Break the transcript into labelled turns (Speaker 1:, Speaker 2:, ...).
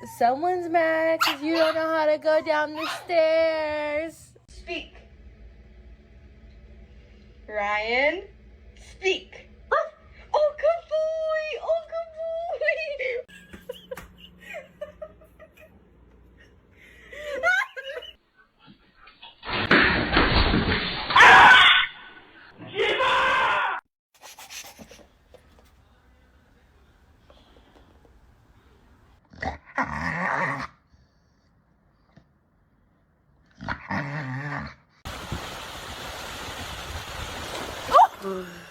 Speaker 1: Someone's mad because you don't know how to go down the stairs.
Speaker 2: Speak. Ryan, speak. Oh, good boy. Oh, good boy.
Speaker 1: Oh.